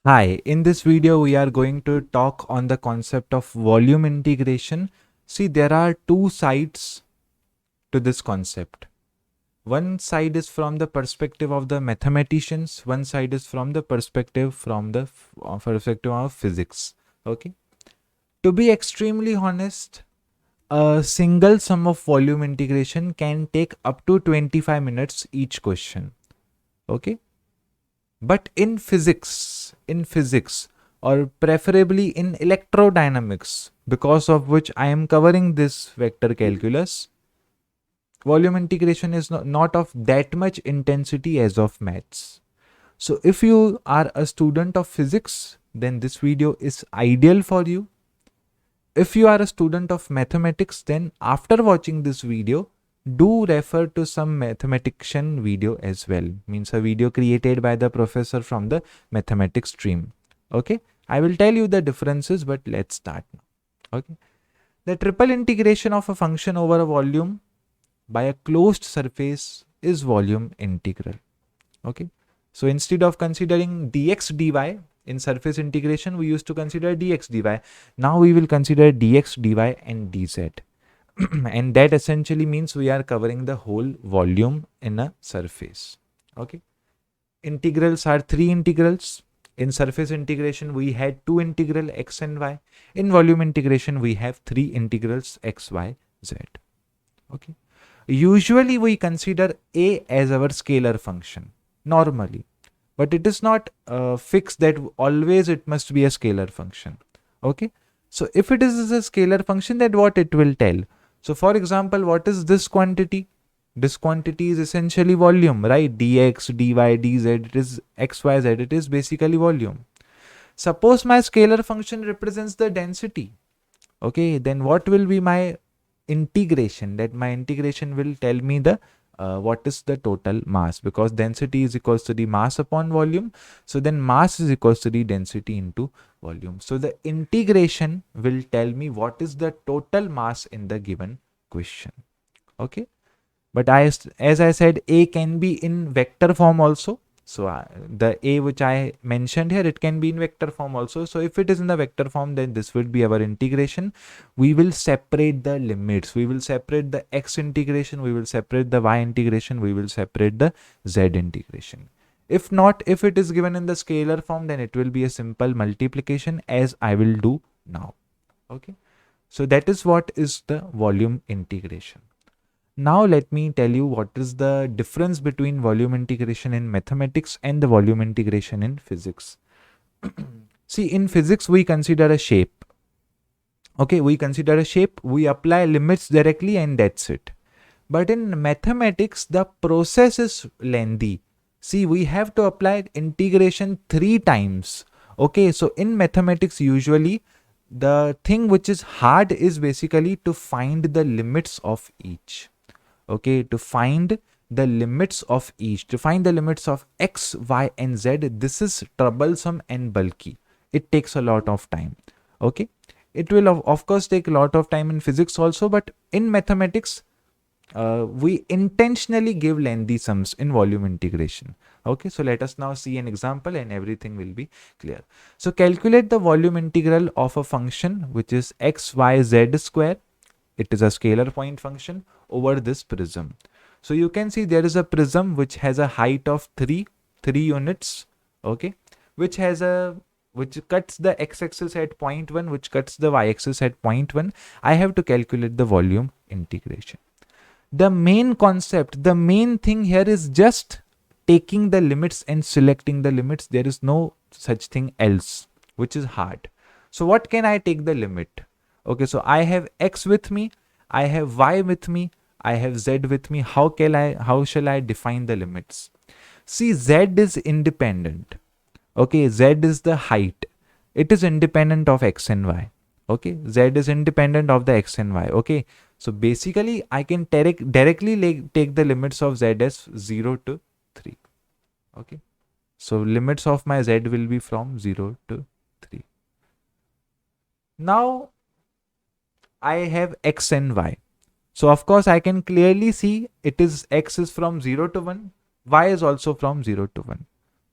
Hi, in this video we are going to talk on the concept of volume integration. See, there are two sides to this concept. One side is from the perspective of the mathematicians, one side is from the perspective of physics. Okay? To be extremely honest, a single sum of volume integration can take up to 25 minutes each question. Okay? But in physics, or preferably in electrodynamics, because of which I am covering this vector calculus, volume integration is not of that much intensity as of maths. So if you are a student of physics, then this video is ideal for you. If you are a student of mathematics, then after watching this video, do refer to some mathematician video as well. Means a video created by the professor from the mathematics stream. Okay, I will tell you the differences, but let's start now. Okay, the triple integration of a function over a volume by a closed surface is volume integral. Okay, so instead of considering dx dy in surface integration, we used to consider dx dy. Now we will consider dx dy and dz. And that essentially means we are covering the whole volume in a surface. Okay. Integrals are three integrals. In surface integration, we had two integral x and y. In volume integration, we have three integrals x, y, z. Okay. Usually, we consider a as our scalar function normally, but it is not fixed that always it must be a scalar function. Okay. So if it is a scalar function, then what it will tell? So for example, what is this quantity? This quantity is essentially volume, right? dx, dy, dz, it is x, y, z, it is basically volume. Suppose my scalar function represents the density. Okay, then what will be my integration? That my integration will tell me the what is the total mass, because density is equals to the mass upon volume. So then mass is equals to the density into volume. So the integration will tell me what is the total mass in the given question. Okay, but as I said, a can be in vector form also. So the a which I mentioned here, it can be in vector form also. So if it is in the vector form, then this would be our integration. We will separate the limits. We will separate the x integration. We will separate the y integration. We will separate the z integration. If not, if it is given in the scalar form, then it will be a simple multiplication, as I will do now. Okay. So that is what is the volume integration. Now let me tell you what is the difference between volume integration in mathematics and the volume integration in physics. See, in physics, we consider a shape. Okay, we consider a shape, we apply limits directly, and that's it. But in mathematics, the process is lengthy. See, we have to apply integration 3 times. Okay, so in mathematics, usually the thing which is hard is basically to find the limits of each. Okay, to find the limits of each, to find the limits of x, y, and z, this is troublesome and bulky. It takes a lot of time. Okay, it will of course take a lot of time in physics also, but in mathematics, we intentionally give lengthy sums in volume integration. Okay, so let us now see an example and everything will be clear. So calculate the volume integral of a function which is x, y, z square. It is a scalar point function over this prism. So you can see there is a prism which has a height of 3 units. Okay, which cuts the x-axis at 0.1, which cuts the y-axis at 0.1. I have to calculate the volume integration. The main concept, the main thing here is just taking the limits and selecting the limits. There is no such thing else, which is hard. So what can I take the limit? Okay, so I have x with me, I have y with me, I have z with me. How shall I define the limits? See, z is independent. Okay, z is the height. It is independent of x and y. Okay, z is independent of the x and y. Okay, so basically I can directly take the limits of z as 0 to 3. Okay, so limits of my z will be from 0 to 3. Now I have x and y. So of course I can clearly see it is x is from 0 to 1, y is also from 0 to 1.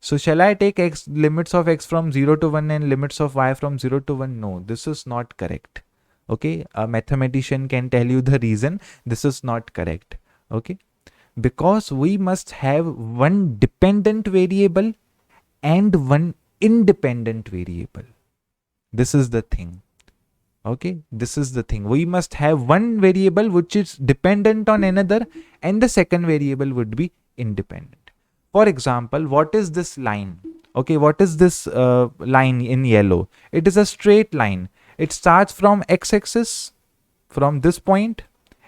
So shall I take x limits of x from 0 to 1 and limits of y from 0 to 1? No, this is not correct. Okay, a mathematician can tell you the reason this is not correct. Okay, because we must have one dependent variable and one independent variable. This is the thing. Okay, this is the thing. We must have one variable which is dependent on another, and the second variable would be independent. For example, what is this line? Okay, what is this line in yellow? It is a straight line. It starts from x-axis, from this point.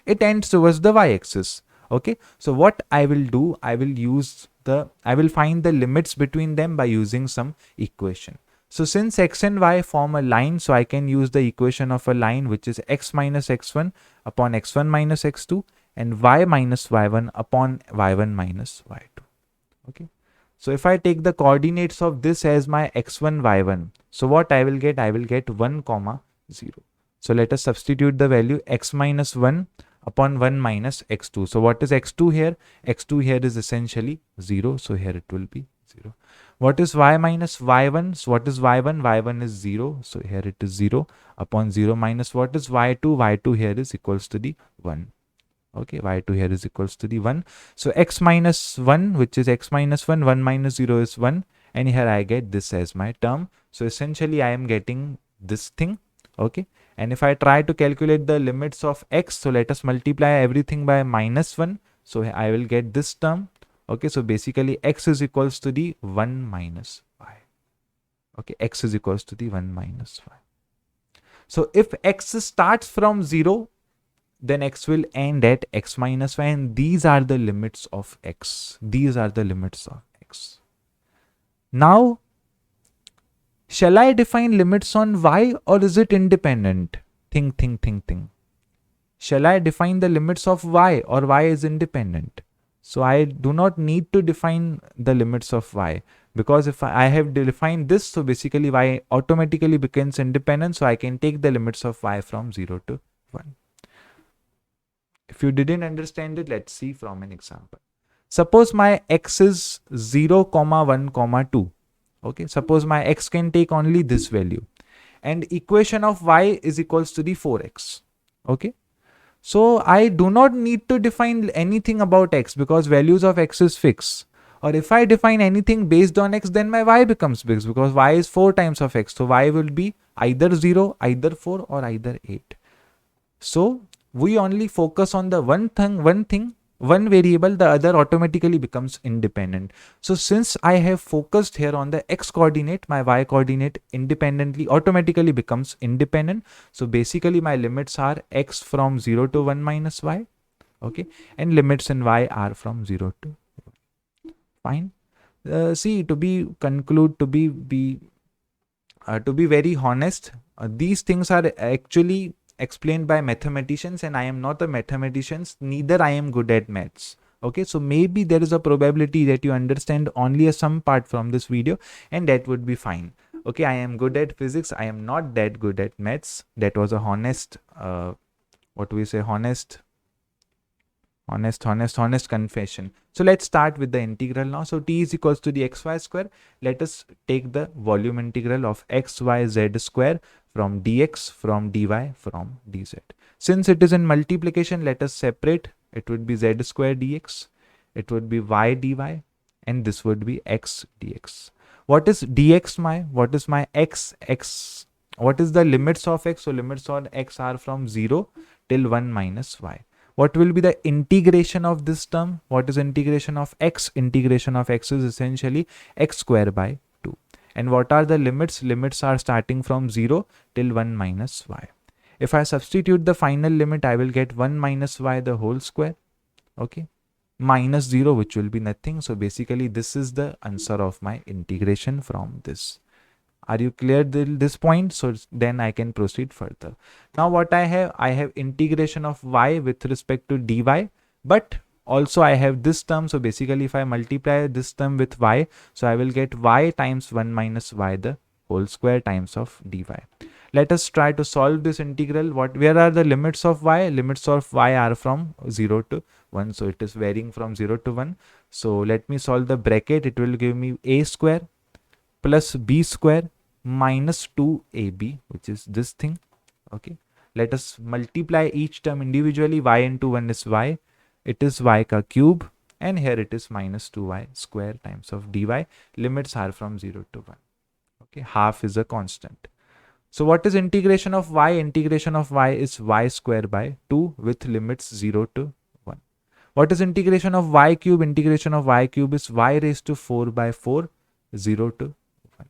It ends towards the y-axis. Okay, so what I will do, I will find the limits between them by using some equation. So since x and y form a line, so I can use the equation of a line which is x minus x1 upon x1 minus x2 and y minus y1 upon y1 minus y2. Okay. So if I take the coordinates of this as my x1, y1, so what I will get? I will get 1, 0. So let us substitute the value x minus 1 upon 1 minus x2. So what is x2 here? x2 here is essentially 0. So here it will be 0. What is y minus y1? So what is y1? y1 is 0. So here it is 0 upon 0 minus what is y2? y2 here is equals to the 1. Okay, y2 here is equals to the 1. So x minus 1, which is x minus 1, 1 minus 0 is 1. And here I get this as my term. So essentially I am getting this thing. Okay. And if I try to calculate the limits of x, so let us multiply everything by minus 1. So I will get this term. Okay, so basically x is equals to the 1 minus y. Okay, x is equals to the 1 minus y. So if x starts from 0, then x will end at x minus y, and these are the limits of x. These are the limits of x. Now, shall I define limits on y or is it independent? Think. Shall I define the limits of y or y is independent? So I do not need to define the limits of y, because if I have defined this, so basically y automatically becomes independent. So I can take the limits of y from 0 to 1. If you didn't understand it, let's see from an example. Suppose my x is 0, 1, 2. Okay, suppose my x can take only this value, and equation of y is equals to the 4x. Okay. So I do not need to define anything about x because values of x is fixed. Or if I define anything based on x, then my y becomes fixed because y is 4 times of x. So y will be either 0, either 4 or either 8. So we only focus on the one variable, the other automatically becomes independent. So since I have focused here on the x coordinate, my y coordinate independently automatically becomes independent. So basically my limits are x from 0 to 1 minus y. Okay. And limits in y are from 0 to 1. Fine. See, to be very honest, these things are actually explained by mathematicians, and I am not a mathematician, neither I am good at maths. Okay, so maybe there is a probability that you understand only some part from this video, and that would be fine. Okay, I am good at physics, I am not that good at maths. That was a honest honest confession. So let's start with the integral now. So t is equals to the xy square. Let us take the volume integral of x, y, z square from dx, from dy, from dz. Since it is in multiplication, let us separate. It would be z square dx, it would be y dy, and this would be x dx. What is dx what is my x? What is the limits of x? So limits on x are from 0 till 1 minus y. What will be the integration of this term? What is integration of x? Integration of x is essentially x square by 2. And what are the limits? Limits are starting from 0 till 1 minus y. If I substitute the final limit, I will get 1 minus y the whole square. Okay. Minus 0, which will be nothing. So basically this is the answer of my integration from this. Are you clear till this point? So then I can proceed further. Now what I have integration of y with respect to dy, but also I have this term. So basically if I multiply this term with y, so I will get y times 1 minus y the whole square times of dy. Let us try to solve this integral. Where are the limits of y? Limits of y are from 0 to 1. So it is varying from 0 to 1. So let me solve the bracket. It will give me a square plus b square minus 2ab, which is this thing. Okay. Let us multiply each term individually. Y into 1 is y. It is y ka cube. And here it is minus 2y square times of dy. Limits are from 0 to 1. Okay. Half is a constant. So what is integration of y? Integration of y is y square by 2 with limits 0 to 1. What is integration of y cube? Integration of y cube is y raised to 4 by 4, 0 to 1.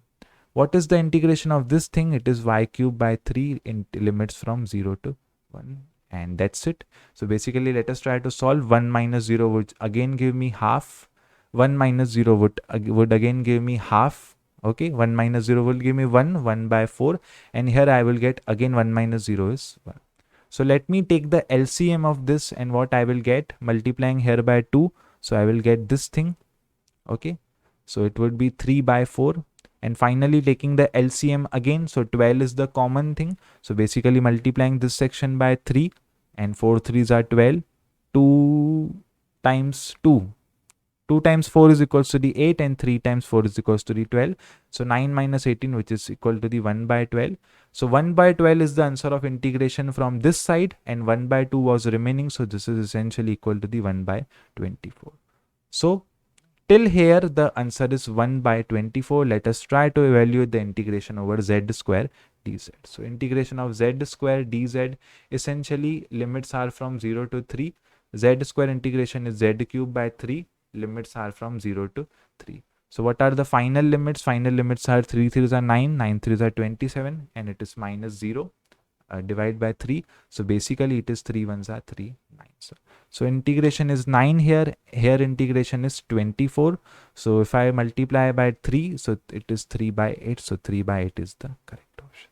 What is the integration of this thing? It is y cube by 3 in limits from 0 to 1. And that's it. So basically, let us try to solve. 1 minus 0 would again give me half. 1 minus 0 would again give me half. Okay, 1 minus 0 will give me 1 by 4. And here I will get again 1 minus 0 is 1. So let me take the LCM of this, and what I will get, multiplying here by 2. So I will get this thing. Okay, so it would be 3 by 4. And finally taking the LCM again, so 12 is the common thing. So basically multiplying this section by 3, and 4 3s are 12. 2 times 2. 2 times 4 is equals to the 8, and 3 times 4 is equals to the 12. So 9 minus 18, which is equal to the 1 by 12. So 1 by 12 is the answer of integration from this side, and 1 by 2 was remaining. So this is essentially equal to the 1 by 24. So till here, the answer is 1 by 24. Let us try to evaluate the integration over z square dz. So integration of z square dz, essentially limits are from 0 to 3. Z square integration is z cube by 3. Limits are from 0 to 3. So what are the final limits? Final limits are 3 3s are 9, 9 3s are 27, and it is minus 0. Divide by 3. So basically it is 3 1s are 3 9s. So integration is 9 here. Here integration is 24. So if I multiply by 3, so it is 3 by 8. So 3 by 8 is the correct option.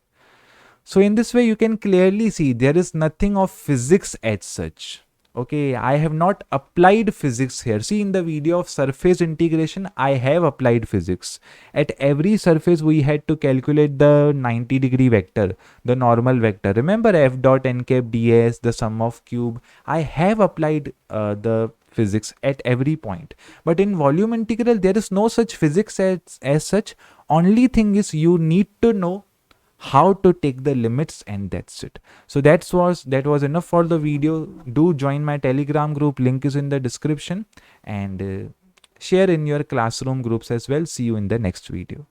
So in this way, you can clearly see there is nothing of physics as such. Okay, I have not applied physics here. See, in the video of surface integration, I have applied physics. At every surface, we had to calculate the 90-degree vector, the normal vector. Remember f dot n cap ds, the sum of cube. I have applied the physics at every point. But in volume integral, there is no such physics as such. Only thing is you need to know how to take the limits, and that's it. So that was enough for the video. Do join my Telegram group, link is in the description, and share in your classroom groups as well. See you in the next video.